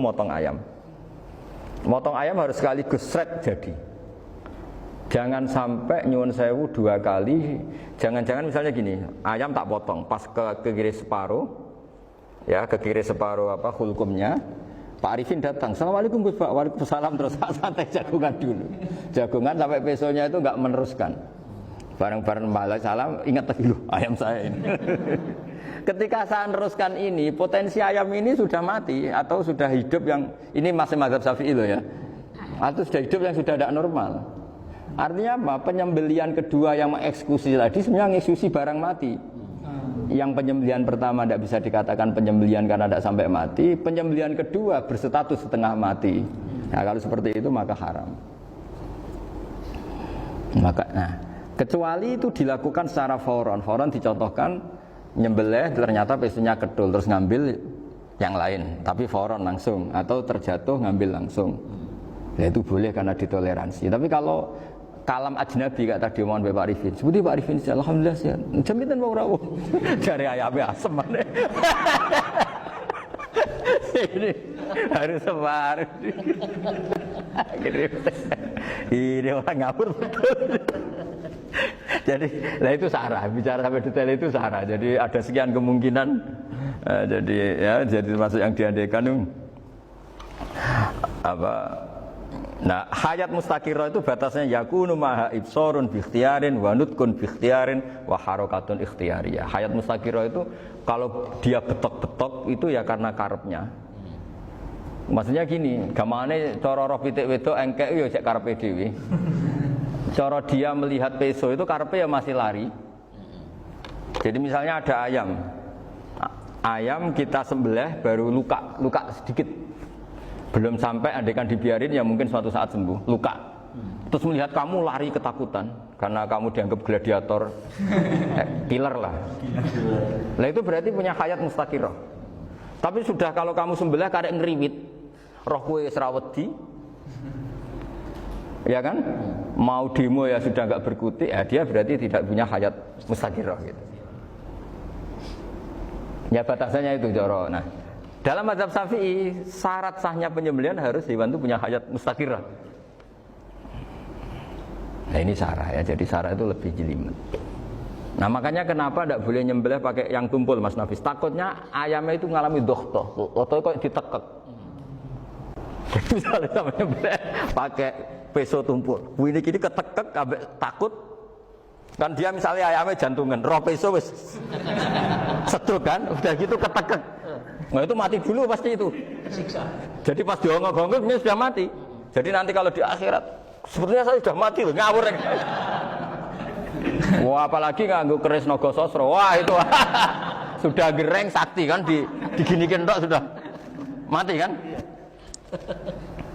motong ayam. Motong ayam harus sekaligus sret jadi. Jangan sampai nyuwun sewu dua kali. Jangan-jangan misalnya gini, ayam tak potong, pas ke kiri separuh, ya ke kiri separuh apa hulkumnya. Pak Arifin datang, assalamualaikum Gus Pak, waalaikumsalam, terus santai jagungan dulu. Jagungan sampai besoknya itu nggak meneruskan. Bareng-bareng malah salam, ingat lagi loh ayam saya ini. Ketika saya meneruskan ini, potensi ayam ini sudah mati atau sudah hidup yang ini masih mazhab Syafi'i loh ya. Atau sudah hidup yang sudah tidak normal. Artinya apa? Penyembelian kedua yang mengeksekusi tadi sebenarnya mengeksekusi barang mati. Yang penyembelian pertama tidak bisa dikatakan penyembelian karena tidak sampai mati. Penyembelian kedua berstatus setengah mati. Nah, kalau seperti itu maka haram. Kecuali itu dilakukan secara fauron. Fauron dicontohkan nyembelih ternyata pesunya kedul terus ngambil yang lain, tapi fauron langsung atau terjatuh ngambil langsung. Ya itu boleh karena ditoleransi. Tapi kalau kalam ajnabi kata tadi mohon Pak Arifin. Seperti Pak Arifin, alhamdulillah sih. Jaminan mau rawuh. Cari ayamnya asem mana? Ini harus sebar. Ini orang ngawur betul. Jadi, lah itu sarah. Bicara sampai detail itu sarah. Jadi ada sekian kemungkinan. Jadi termasuk yang diandaikan apa? Nah, hayat mustaqirah itu batasnya yakunu maha ibsorun bi ikhtiarin wa nutkun bi ikhtiarin wa harakatun ikhtiyariyah. Hayat mustaqirah itu kalau dia betok-betok itu ya karena karepnya. Maksudnya gini, gamane cara roh pitik wedok engkek yo cek karepe dhewe. Cara dia melihat peso itu karepe ya masih lari. Jadi misalnya ada ayam. Ayam kita sembelih baru luka sedikit. Belum sampai andaikan dibiarin ya mungkin suatu saat sembuh, luka. Terus melihat kamu lari ketakutan karena kamu dianggap gladiator, killer lah. Nah itu berarti punya hayat mustaqirah. Tapi sudah kalau kamu sembelih karek ngriwit, roh kowe serawedi, ya kan? Mau demo ya sudah enggak berkutik, ya dia berarti tidak punya hayat mustaqirah gitu. Ya batasannya itu joro. Nah, dalam mazhab Syafi'i syarat sahnya penyembelihan harus hewan itu punya hayat mustaqirah. Nah ini sarah ya, jadi sarah itu lebih jelimet. Nah makanya kenapa tidak boleh nyembelih pakai yang tumpul Mas Nafis? Takutnya ayamnya itu mengalami dohtoh, atau kok ditekek. Misalnya sama nyembelih pakai peso tumpul, ini kini ketekek, takut. Kan dia misalnya ayamnya jantungan, roh peso wis setruk kan, udah gitu ketekek. Nah itu mati dulu pasti itu. Siksa. Jadi pas diongok-ongok ini sudah mati. Jadi nanti kalau di akhirat sepertinya saya sudah mati loh, ngawur. Wah apalagi nganggo keris naga sasra. Wah itu sudah gereng sakti kan diginikin tok sudah mati kan.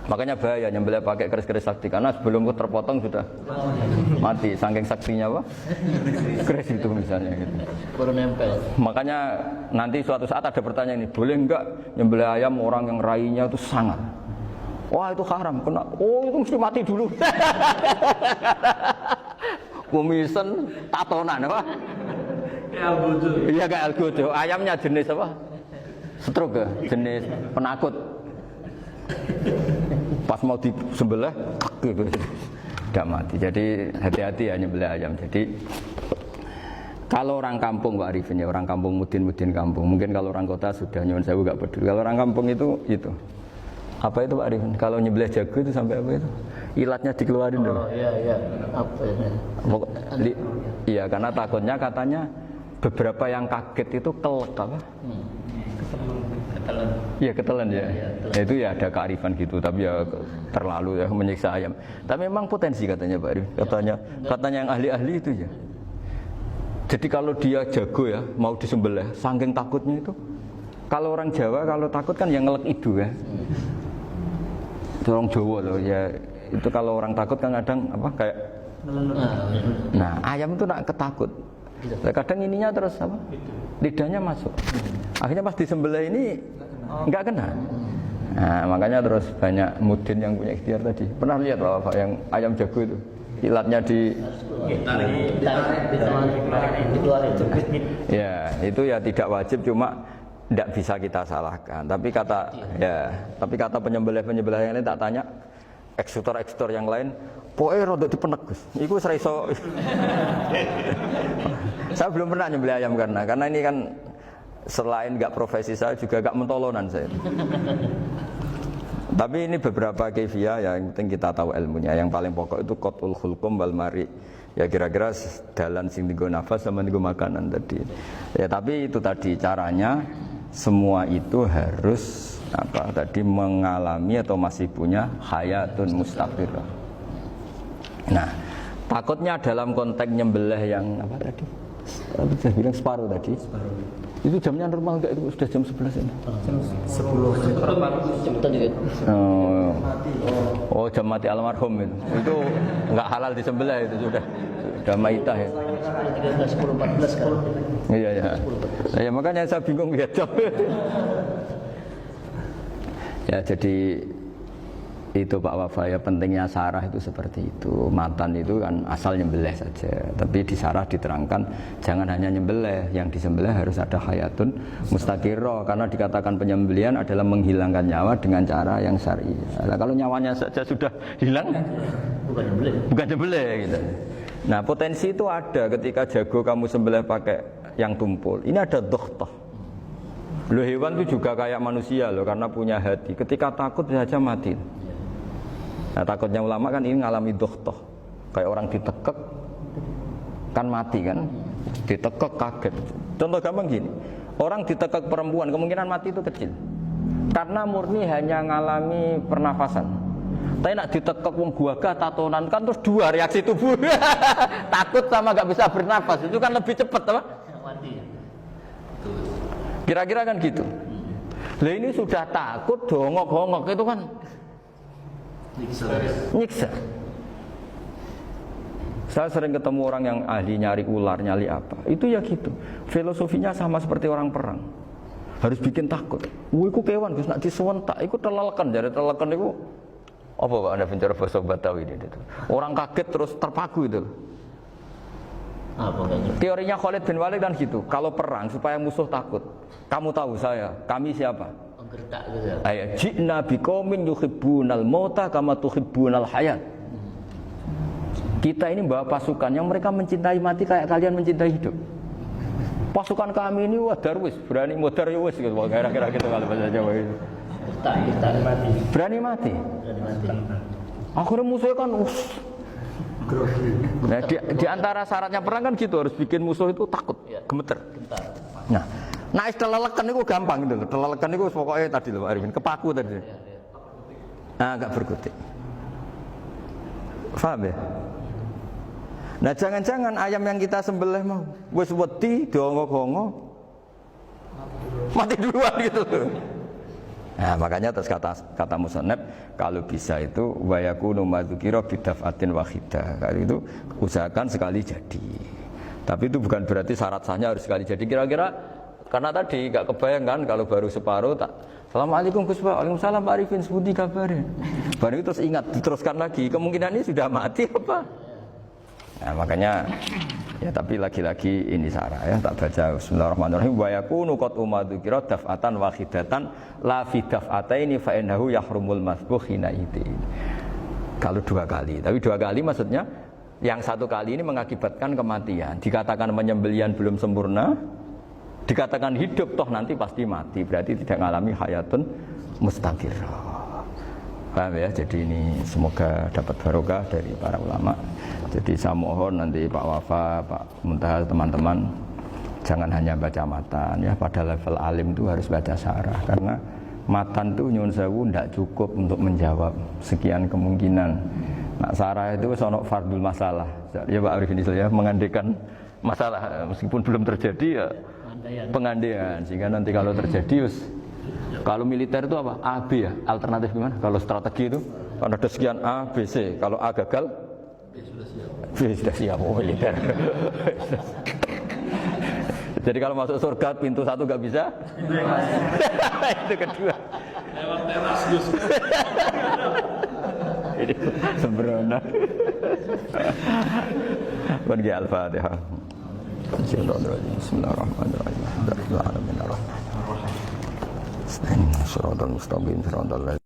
Makanya bahaya nyembelih pakai keris-keris sakti karena sebelum terpotong sudah mati saking saktinya apa? Keris itu misalnya gitu. Baru nempel. Makanya nanti suatu saat ada pertanyaan ini, boleh enggak nyembelih ayam orang yang rainya itu sangat? Wah itu haram, kena. Oh itu mesti mati dulu. Kumisen tatonan apa? Kayak algojo. Iya kayak algojo. Ayamnya jenis apa? Stroke ya? Jenis penakut. Pas mau disembelih gitu. Tidak mati. Jadi hati-hati ya nyembelih ayam. Jadi kalau orang kampung Pak Arifin ya, orang kampung mudin kampung. Mungkin kalau orang kota sudah nyuwun sewu enggak peduli. Kalau orang kampung itu. Apa itu Pak Arifin? Kalau nyembelih jago itu sampai apa itu? Ilatnya dikeluarin dulu. Oh iya. Apa ini? Iya, karena takutnya katanya beberapa yang kaget itu kelek apa? Ketelan. Iya ketelan ya. Ya itu ya ada kearifan gitu, tapi ya terlalu ya menyiksa ayam. Tapi memang potensi katanya Pak Arif. Katanya yang ahli-ahli itu ya. Jadi kalau dia jago ya mau disembelih, saking takutnya itu. Kalau orang Jawa kalau takut kan yang ngelek idu ya. Itu orang Jawa loh ya. Itu kalau orang takut kan kadang apa kayak. Nah ayam itu nak ketakut. Kadang ininya terus apa? Lidahnya masuk. Akhirnya pas disembelih ini enggak kena. Nah, makanya terus banyak mudin yang punya ikhtiar tadi. Pernah lihat Bapak yang ayam jago itu? Ilatnya ditarik. Dikeluarin. Ya, itu ya tidak wajib cuma tidak bisa kita salahkan. Tapi kata penyembelih yang lain tak tanya, eksekutor yang lain, poe rodok dipenek Gus. Iku ora iso. Saya belum pernah nyembelih ayam karena ini kan selain enggak profesi saya juga enggak mentolonan saya. Tapi ini beberapa kefiah yang penting kita tahu ilmunya. Yang paling pokok itu qatul khulqum wal mari. Ya kira-kira dalan sing dienggo nafas sama dienggo makanan tadi. Ya tapi itu tadi caranya semua itu harus mengalami atau masih punya hayatun mustaqirah. Nah, takutnya dalam konteks nyembelih yang apa tadi? Saya bilang separuh tadi. Itu jamnya normal enggak, itu sudah jam 11 ini? Jam 10. Cepetan juga. Oh, jam mati almarhum itu. Itu enggak halal disembelih itu sudah maitah ya. 10.14 kan. Iya. Ya makanya saya bingung lihat jam. Ya jadi itu Pak Wafa ya, pentingnya sarah itu seperti itu. Matan itu kan asal nyembelih saja, tapi di sarah diterangkan jangan hanya nyembelih, yang disembelih harus ada hayatun mustaqirah, karena dikatakan penyembelihan adalah menghilangkan nyawa dengan cara yang syar'i. Nah, kalau nyawanya saja sudah hilang bukan nyembelih gitu. Nah, potensi itu ada ketika jago kamu sembelih pakai yang tumpul. Ini ada doktoh. Loh, hewan itu juga kayak manusia loh, karena punya hati. Ketika takut saja mati. Nah, takutnya ulama kan ini ngalami dohtoh, kayak orang ditekek kan mati kan, ditekek kaget. Contoh gampang gini, orang ditekek perempuan kemungkinan mati itu kecil, karena murni hanya ngalami pernafasan. Tapi nak ditekek wong gagah tatonan kan terus dua reaksi tubuh, takut sama gak bisa bernafas, itu kan lebih cepat, apa? Mati. Kira-kira kan gitu. Lah ini sudah takut, dongok-dongok itu kan. Nyiksa. Saya sering ketemu orang yang ahli nyari ular, nyari apa. Itu ya gitu. Filosofinya sama seperti orang perang. Harus bikin takut. Iku kewan Gus nak disewentak, iku telelekan, jare telelekan iku apa Pak Anda bicara bahasa Batawi itu. Orang kaget terus terpaku itu. Apa kayaknya? Teorinya Khalid bin Walid kan gitu. Kalau perang supaya musuh takut. Kamu tahu kami siapa? Gertak gitu. Ayat ji'na biqaumin yuhibbunal mauta kama tuhibbunal hayat. Kita ini bawa pasukan yang mereka mencintai mati kayak kalian mencintai hidup. Pasukan kami ini wah darwis, berani modar ya wis gitu, kira-kira gitu kalau bahasa Jawa itu. Gertak mati. Berani mati. Akhirnya musuhnya kan nah, di antara syaratnya perang kan gitu, harus bikin musuh itu takut, gemeter. Nah, telelekan itu gampang gitu. Telelekan itu pokoknya tadi loh Pak Arifin, kepaku tadi. Nah, enggak berkutik. Paham ya? Nah, jangan-jangan ayam yang kita sembelih mau wis wedi dongok-dongok mati duluan gitu. Nah, makanya terus kata musannaf kalau bisa itu wa yakunu madzukira bidafatin wahidah. Kalau itu usahakan sekali jadi. Tapi itu bukan berarti syarat sahnya harus sekali jadi. Kira-kira karena tadi gak kebayang kan kalau baru separuh tak Assalamualaikum Gus Pak, Waalaikumsalam Pak Arifin, sebuti kabarnya. Baru itu terus ingat, diteruskan lagi, kemungkinan ini sudah mati apa? Nah makanya, ya tapi lagi-lagi ini sarah ya, tak baca Bismillahirrahmanirrahim. Wa yakunu qad umadukira daf'atan wahidatan la fi daf'ataini fa innahu yahrumul masbuh hina idin. Kalau dua kali, tapi dua kali maksudnya yang satu kali ini mengakibatkan kematian. Dikatakan penyembelian belum sempurna, dikatakan hidup toh nanti pasti mati, berarti tidak mengalami hayatun mustaqirah. Paham ya? Jadi ini semoga dapat barokah dari para ulama. Jadi saya mohon nanti Pak Wafa, Pak Muntaha, teman-teman jangan hanya baca matan ya, pada level alim itu harus baca syarah, karena matan itu nyuwun sewu tidak cukup untuk menjawab sekian kemungkinan. Nah, syarah itu sono fardul masalah. Ya Pak Arifin ya, mengandaikan masalah meskipun belum terjadi ya pengandaian, sehingga nanti kalau terjadi kalau militer itu apa? A, B ya? Alternatif gimana? Kalau strategi itu kan ada sekian A, B, C. Kalau A gagal B sudah siap. Oh militer. Jadi kalau masuk surga pintu satu gak bisa itu kedua lewat teras Gus. Ini sembrono. Pergi Al-Fatihah. Bismillahirrahmanirrahim. Bismillahirrahmanirrahim. Shiratal mustaqim, shiratal